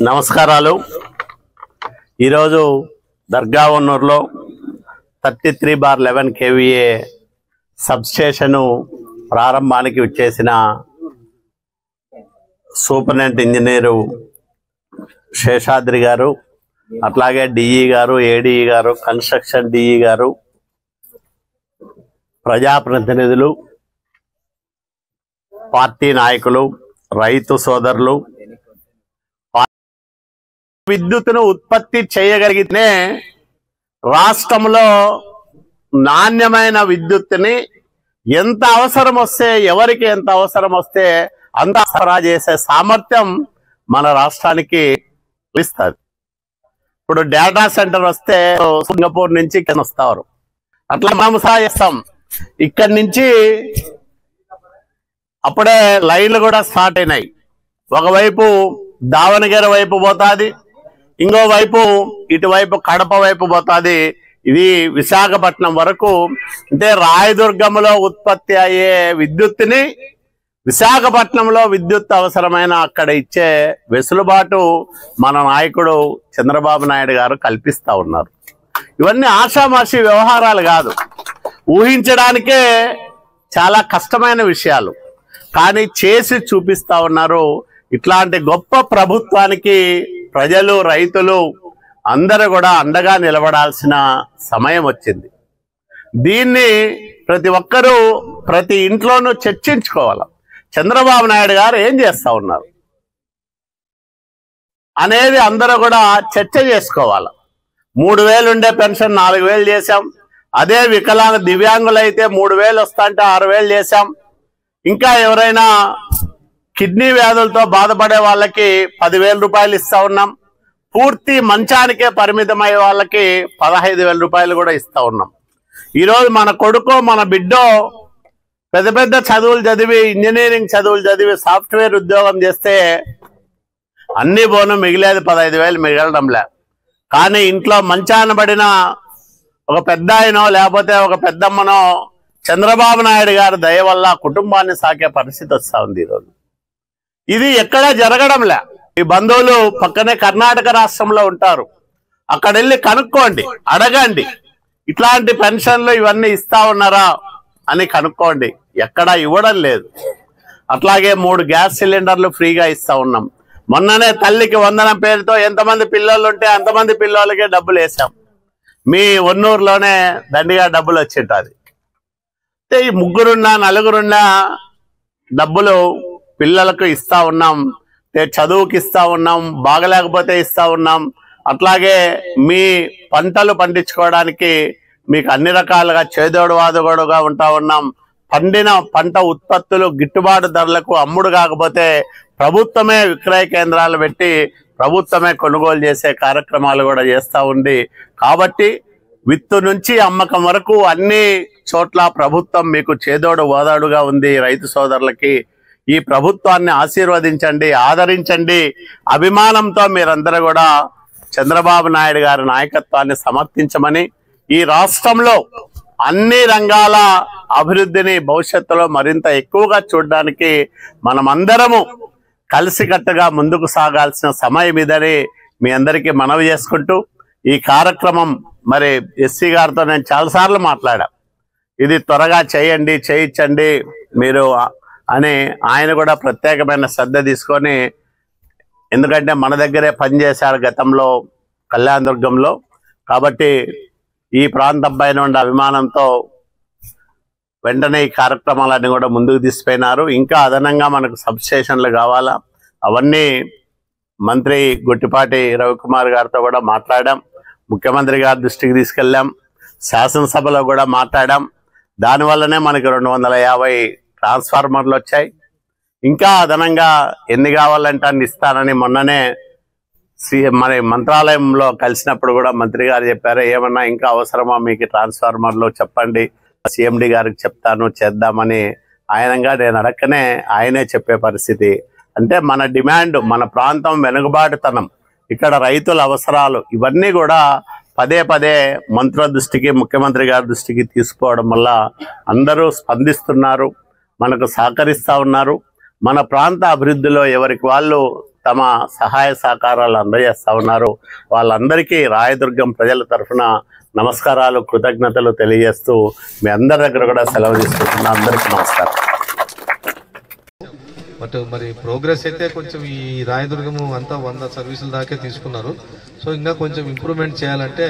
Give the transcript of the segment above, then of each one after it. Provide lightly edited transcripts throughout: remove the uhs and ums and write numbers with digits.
నమస్కారాలు. ఈరోజు దర్గావన్నూరులో 33/11 kVA substation ప్రారంభానికి వచ్చేసిన సూపరింటెండెంట్ ఇంజనీరు శేషాద్రి గారు, అట్లాగే డిఈ గారు, ఏడీఈ గారు, కన్స్ట్రక్షన్ డిఈ గారు, ప్రజాప్రతినిధులు, పార్టీ నాయకులు, రైతు సోదరులు, విద్యుత్తును ఉత్పత్తి చేయగలిగితే రాష్ట్రంలో నాణ్యమైన విద్యుత్తుని ఎంత అవసరం వస్తే, ఎవరికి ఎంత అవసరం వస్తే అంత సరఫరా చేసే సామర్థ్యం మన రాష్ట్రానికి ఇస్తుంది. ఇప్పుడు డేటా సెంటర్ వస్తే సింగపూర్ నుంచి వస్తారు, అట్లా మనం చేస్తాం. ఇక్కడి నుంచి అప్పుడే లైన్లు కూడా స్టార్ట్ అయినాయి. ఒకవైపు దావణగిరి వైపు పోతుంది, ఇంకోవైపు ఇటువైపు కడప వైపు పోతుంది. ఇది విశాఖపట్నం వరకు, అంటే రాయదుర్గంలో ఉత్పత్తి అయ్యే విద్యుత్తుని విశాఖపట్నంలో విద్యుత్ అవసరమైన అక్కడ ఇచ్చే వెసులుబాటు మన నాయకుడు చంద్రబాబు నాయుడు గారు కల్పిస్తా ఉన్నారు. ఇవన్నీ ఆషామాషి వ్యవహారాలు కాదు, ఊహించడానికే చాలా కష్టమైన విషయాలు, కానీ చేసి చూపిస్తా ఉన్నారు. ఇట్లాంటి గొప్ప ప్రభుత్వానికి ప్రజలు, రైతులు అందరూ కూడా అండగా నిలబడాల్సిన సమయం వచ్చింది. దీన్ని ప్రతి ఒక్కరూ ప్రతి ఇంట్లోనూ చర్చించుకోవాలి. చంద్రబాబు నాయుడు గారు ఏం చేస్తా ఉన్నారు అనేది అందరూ కూడా చర్చ చేసుకోవాలి. 3,000 ఉండే పెన్షన్ 4,000 చేశాం. అదే వికలాంగ దివ్యాంగులైతే 3,000 వస్తా అంటే 6,000 చేశాం. ఇంకా ఎవరైనా కిడ్నీ వ్యాధులతో బాధపడే వాళ్ళకి 10,000 రూపాయలు ఇస్తా ఉన్నాం. పూర్తి మంచానికే పరిమితమయ్యే వాళ్ళకి 15,000 రూపాయలు కూడా ఇస్తా ఉన్నాం. ఈరోజు మన కొడుకో మన బిడ్డో పెద్ద పెద్ద చదువులు చదివి, ఇంజనీరింగ్ చదువులు చదివి సాఫ్ట్వేర్ ఉద్యోగం చేస్తే అన్ని పోను మిగిలేది 15,000 మిగలడంలే. కానీ ఇంట్లో మంచాన పడిన ఒక పెద్ద ఆయనో లేకపోతే ఒక పెద్దమ్మనో చంద్రబాబు నాయుడు గారి దయ వల్ల కుటుంబాన్ని సాకే పరిస్థితి వస్తూ ఉంది. ఈరోజు ఇది ఎక్కడా జరగడంలే. ఈ బంధువులు పక్కనే కర్ణాటక రాష్ట్రంలో ఉంటారు, అక్కడ వెళ్ళి కనుక్కోండి, అడగండి, ఇట్లాంటి పెన్షన్లు ఇవన్నీ ఇస్తా ఉన్నారా అని కనుక్కోండి. ఎక్కడా ఇవ్వడం లేదు. అట్లాగే 3 గ్యాస్ సిలిండర్లు ఫ్రీగా ఇస్తా ఉన్నాం. మొన్ననే తల్లికి వందనం పేరుతో ఎంతమంది పిల్లలు ఉంటే అంతమంది పిల్లలకే డబ్బులు వేసాం. మీ ఒన్నూరులోనే దండిగా డబ్బులు వచ్చింటుంది. అంటే ఈ 3 4 డబ్బులు పిల్లలకు ఇస్తా ఉన్నాం, చదువుకి ఇస్తా ఉన్నాం, బాగలేకపోతే ఇస్తా ఉన్నాం. అట్లాగే మీ పంటలు పండించుకోవడానికి మీకు అన్ని రకాలుగా చేదోడు వాదోడుగా ఉంటా ఉన్నాం. పండిన పంట ఉత్పత్తులు గిట్టుబాటు ధరలకు అమ్ముడు కాకపోతే ప్రభుత్వమే విక్రయ కేంద్రాలు పెట్టి ప్రభుత్వమే కొనుగోలు చేసే కార్యక్రమాలు కూడా చేస్తూ ఉంది. కాబట్టి విత్తు నుంచి అమ్మకం వరకు అన్ని చోట్ల ప్రభుత్వం మీకు చేదోడు ఓదాడుగా ఉంది. రైతు సోదరులకి ఈ ప్రభుత్వాన్ని ఆశీర్వదించండి, ఆదరించండి. అభిమానంతో మీరందరూ కూడా చంద్రబాబు నాయుడు గారి నాయకత్వాన్ని సమర్థించమని, ఈ రాష్ట్రంలో అన్ని రంగాల అభివృద్ధిని భవిష్యత్తులో మరింత ఎక్కువగా చూడడానికి మనమందరము కలిసికట్టుగా ముందుకు సాగాల్సిన సమయం ఇదని మీ అందరికీ మనవి చేసుకుంటూ, ఈ కార్యక్రమం మరి ఎస్సీ గారితో నేను చాలాసార్లు మాట్లాడా, ఇది త్వరగా చేయించండి మీరు అని. ఆయన కూడా ప్రత్యేకమైన శ్రద్ధ తీసుకొని, ఎందుకంటే మన దగ్గరే పనిచేశాడు గతంలో కళ్యాణదుర్గంలో, కాబట్టి ఈ ప్రాంతం పైన ఉండే అభిమానంతో వెంటనే ఈ కార్యక్రమాలన్నీ కూడా ముందుకు తీసుకుపోయినారు. ఇంకా అదనంగా మనకు సబ్స్టేషన్లు కావాలా, అవన్నీ మంత్రి గుట్టిపాటి రవికుమార్ గారితో కూడా మాట్లాడాం, ముఖ్యమంత్రి గారి దృష్టికి తీసుకెళ్ళాం, శాసనసభలో కూడా మాట్లాడాం. దానివల్లనే మనకి 250 ట్రాన్స్ఫార్మర్లు వచ్చాయి. ఇంకా అదనంగా ఎన్ని కావాలంటే అన్ని ఇస్తానని మొన్ననే మరి మంత్రాలయంలో కలిసినప్పుడు కూడా మంత్రి గారు చెప్పారు, ఏమన్నా ఇంకా అవసరమా మీకు ట్రాన్స్ఫార్మర్లు చెప్పండి, సిఎండి గారికి చెప్తాను చేద్దామని. ఆయనగా నేను అడక్కనే ఆయనే చెప్పే పరిస్థితి. అంటే మన డిమాండ్, మన ప్రాంతం వెనుకబాటుతనం, ఇక్కడ రైతుల అవసరాలు ఇవన్నీ కూడా పదే పదే మంత్రుల దృష్టికి, ముఖ్యమంత్రి గారి దృష్టికి తీసుకోవడం వల్ల అందరూ స్పందిస్తున్నారు, మనకు సహకరిస్తూ ఉన్నారు. మన ప్రాంత అభివృద్ధిలో ఎవరికి వాళ్ళు తమ సహాయ సహకారాలు అందజేస్తా ఉన్నారు. వాళ్ళందరికీ రాయదుర్గం ప్రజల తరఫున నమస్కారాలు, కృతజ్ఞతలు తెలియజేస్తూ మీ అందరి దగ్గర కూడా సెలవు తీసుకుంటున్నా. అందరికీ నమస్కారం. బట్ మరి ప్రోగ్రెస్ అయితే కొంచెం ఈ రాయదుర్గము అంతా 100 సర్వీసుల దాకే తీసుకున్నారు. సో ఇంకా కొంచెం ఇంప్రూవ్మెంట్ చేయాలంటే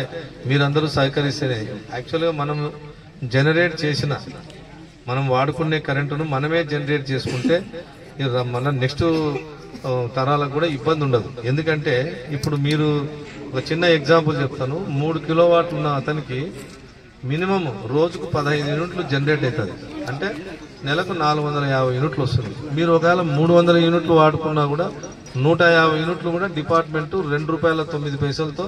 మీరందరూ సహకరిస్తేనే. యాక్చువల్గా మనం జనరేట్ చేసిన, మనం వాడుకునే కరెంటును మనమే జనరేట్ చేసుకుంటే మన నెక్స్ట్ తరాలకు కూడా ఇబ్బంది ఉండదు. ఎందుకంటే ఇప్పుడు మీరు ఒక చిన్న ఎగ్జాంపుల్ చెప్తాను. 3 కిలోవాట్లు ఉన్న అతనికి మినిమం రోజుకు 15 యూనిట్లు జనరేట్ అవుతుంది. అంటే నెలకు 450 యూనిట్లు వస్తుంది. మీరు ఒకవేళ 300 యూనిట్లు వాడుకున్నా కూడా 150 యూనిట్లు కూడా డిపార్ట్మెంట్ ₹2.09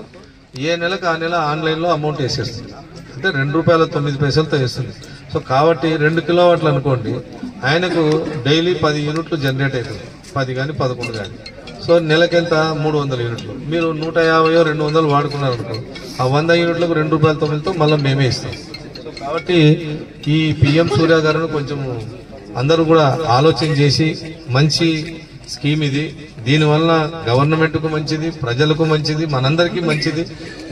ఏ నెలకు ఆ నెల ఆన్లైన్లో అమౌంట్ వేసేస్తుంది. అంటే ₹2.09 వేస్తుంది. సో కాబట్టి 2 కిలోవాట్లు అనుకోండి, ఆయనకు డైలీ 10 యూనిట్లు జనరేట్ అవుతుంది. 10 కానీ 11 కానీ. సో నెలకెంత 300 యూనిట్లు. మీరు 150 200 వాడుకున్నారు అనుకో, ఆ 100 యూనిట్లకు ₹2.09 మళ్ళీ మేమే ఇస్తాం. సో కాబట్టి ఈ పిఎం సూర్య గారిని కొంచెం అందరూ కూడా ఆలోచన చేసి, మంచి స్కీమ్ ఇది. దీనివల్ల గవర్నమెంట్కు మంచిది, ప్రజలకు మంచిది, మనందరికీ మంచిది.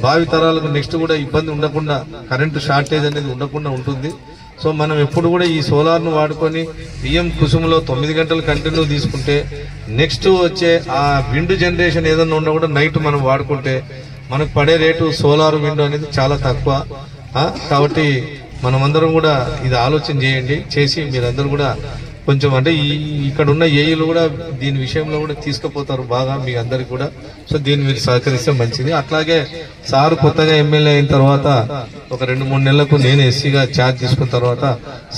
భావి తరాలకు నెక్స్ట్ కూడా ఇబ్బంది ఉండకుండా, కరెంటు షార్టేజ్ అనేది ఉండకుండా ఉంటుంది. సో మనం ఎప్పుడు కూడా ఈ సోలార్ను వాడుకొని పిఎం కుసుమలో 9 గంటలు కంటిన్యూ తీసుకుంటే, నెక్స్ట్ వచ్చే ఆ విండ్ జనరేషన్ ఏదన్నా ఉన్నా కూడా నైట్ మనం వాడుకుంటే మనకు పడే రేటు సోలార్ విండ్ అనేది చాలా తక్కువ. కాబట్టి మనమందరం కూడా ఇది ఆలోచన చేయండి. చేసి మీరందరూ కూడా కొంచెం అంటే ఇక్కడ ఉన్న ఏఈలు కూడా దీని విషయంలో కూడా తీసుకుపోతారు బాగా మీ అందరికి కూడా. సో దీన్ని మీరు సహకరిస్తే మంచిది. అట్లాగే సారు కొత్తగా ఎమ్మెల్యే అయిన తర్వాత ఒక 2-3 నెలలకు నేను ఎస్సీగా ఛార్జ్ తీసుకున్న తర్వాత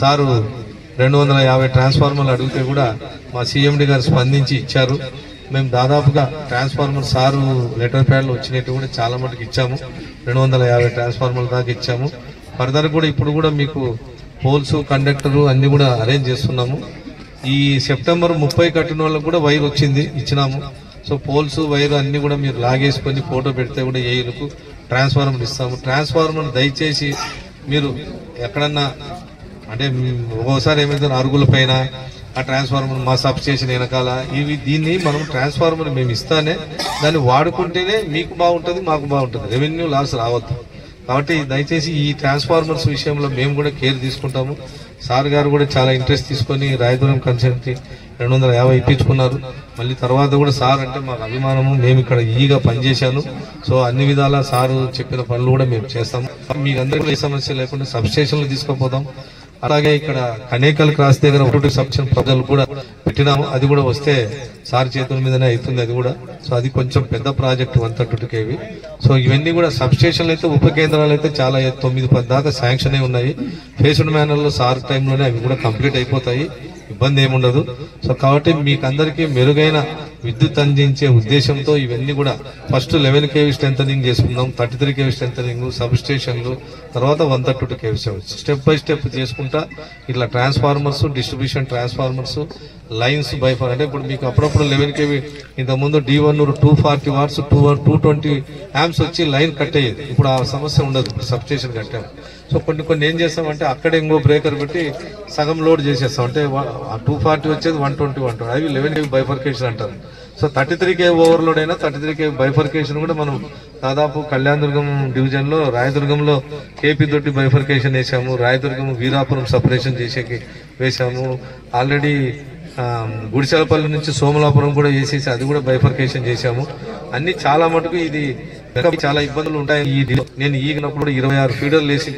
సారు 250 ట్రాన్స్ఫార్మర్లు అడిగితే కూడా మా సీఎండి గారు స్పందించి ఇచ్చారు. మేము దాదాపుగా ట్రాన్స్ఫార్మర్ సారు లెటర్ ప్యాడ్లు వచ్చినట్టు కూడా చాలా మటుకు ఇచ్చాము. 250 ట్రాన్స్ఫార్మర్ల దాకా ఇచ్చాము. ఫర్దర్ కూడా ఇప్పుడు కూడా మీకు పోల్స్, కండక్టరు అన్ని కూడా అరేంజ్ చేస్తున్నాము. ఈ సెప్టెంబర్ 30 కట్టిన వాళ్ళకు కూడా వైర్ వచ్చింది, ఇచ్చినాము. సో పోల్స్, వైర్ అన్ని కూడా మీరు లాగేసుకొని ఫోటో పెడితే కూడా ఏఈలకు ట్రాన్స్ఫార్మర్ ఇస్తాము. ట్రాన్స్ఫార్మర్ దయచేసి మీరు ఎక్కడన్నా అంటే ఒక్కోసారి ఏమైతే అరుగుల పైన ఆ ట్రాన్స్ఫార్మర్ మా సబ్ స్టేషన్ వెనకాల దీన్ని మనం ట్రాన్స్ఫార్మర్ మేము ఇస్తానే దాన్ని వాడుకుంటేనే మీకు బాగుంటుంది, మాకు బాగుంటుంది, రెవెన్యూ లాస్ రావద్దు. కాబట్టి దయచేసి ఈ ట్రాన్స్ఫార్మర్స్ విషయంలో మేము కూడా కేర్ తీసుకుంటాము. సార్ గారు కూడా చాలా ఇంట్రెస్ట్ తీసుకొని రాయదుర్గం కన్సల్టెన్సీ 250 ఇప్పించుకున్నారు. మళ్ళీ తర్వాత కూడా సార్ అంటే మాకు అభిమానము, మేము ఇక్కడ ఈగా పనిచేశాను. సో అన్ని విధాలా సారు చెప్పిన పనులు కూడా మేము చేస్తాము. మీకు అందరికీ ఏ సమస్య లేకుండా సబ్ స్టేషన్లు తీసుకుపోతాం. అలాగే ఇక్కడ కనేకల్ క్రాస్ దగ్గర 1 సబ్స్టేషన్ ప్రజలు కూడా పెట్టినాము. అది కూడా వస్తే సార్ చేతుల మీదనే అవుతుంది అది కూడా. సో అది కొంచెం పెద్ద ప్రాజెక్టు 132 kV. సో ఇవన్నీ కూడా సబ్ స్టేషన్లు అయితే, ఉప కేంద్రాలు అయితే చాలా 9-10 దాకా శాంక్షన్ అయి ఉన్నాయి. ఫేస్డ్ మేనర్లో సార్ టైంలోనే అవి కూడా కంప్లీట్ అయిపోతాయి, ఇబ్బంది ఏముండదు. సో కాబట్టి మీకు అందరికీ మెరుగైన విద్యుత్ అందించే ఉద్దేశంతో ఇవన్నీ కూడా ఫస్ట్ 11 kV స్ట్రెంథనింగ్ చేసుకుందాం, 33 kV స్ట్రెంథనింగ్, సబ్ స్టేషన్లు, తర్వాత 132 kV స్టెప్ బై స్టెప్ చేసుకుంటా ఇట్లా ట్రాన్స్ఫార్మర్స్, డిస్ట్రిబ్యూషన్ ట్రాన్స్ఫార్మర్స్, లైన్స్ బైఫర్. అంటే ఇప్పుడు మీకు అప్పుడప్పుడు 11 kV ఇంతకుముందు D1 240 వాట్స్ 220 amps వచ్చి లైన్ కట్ అయ్యేది. ఇప్పుడు ఆ సమస్య ఉండదు, సబ్ స్టేషన్ కట్టాము. సో కొన్ని ఏం చేస్తామంటే అక్కడే ఇంకో బ్రేకర్ పెట్టి సగం లోడ్ చేసేస్తాం. అంటే 240 వచ్చేది 120 అవి 11 kV బైఫర్కేషన్ అంటారు. సో 33 kV ఓవర్లోడ్ అయినా 33 kV బైఫర్కేషన్ కూడా మనం దాదాపు కళ్యాణదుర్గం డివిజన్ లో, రాయదుర్గంలో కేపీ తోటి బైఫర్కేషన్ వేసాము, రాయదుర్గం వీరాపురం సపరేషన్ చేసేకి వేసాము. ఆల్రెడీ గుడిసెలపల్లి నుంచి సోమలాపురం కూడా వేసేసి అది కూడా బైఫర్కేషన్ చేశాము. అన్ని చాలా మటుకు ఇది చాలా ఇబ్బందులు ఉంటాయి. నేను ఈగినప్పుడు 26 ఫీడర్లు వేసి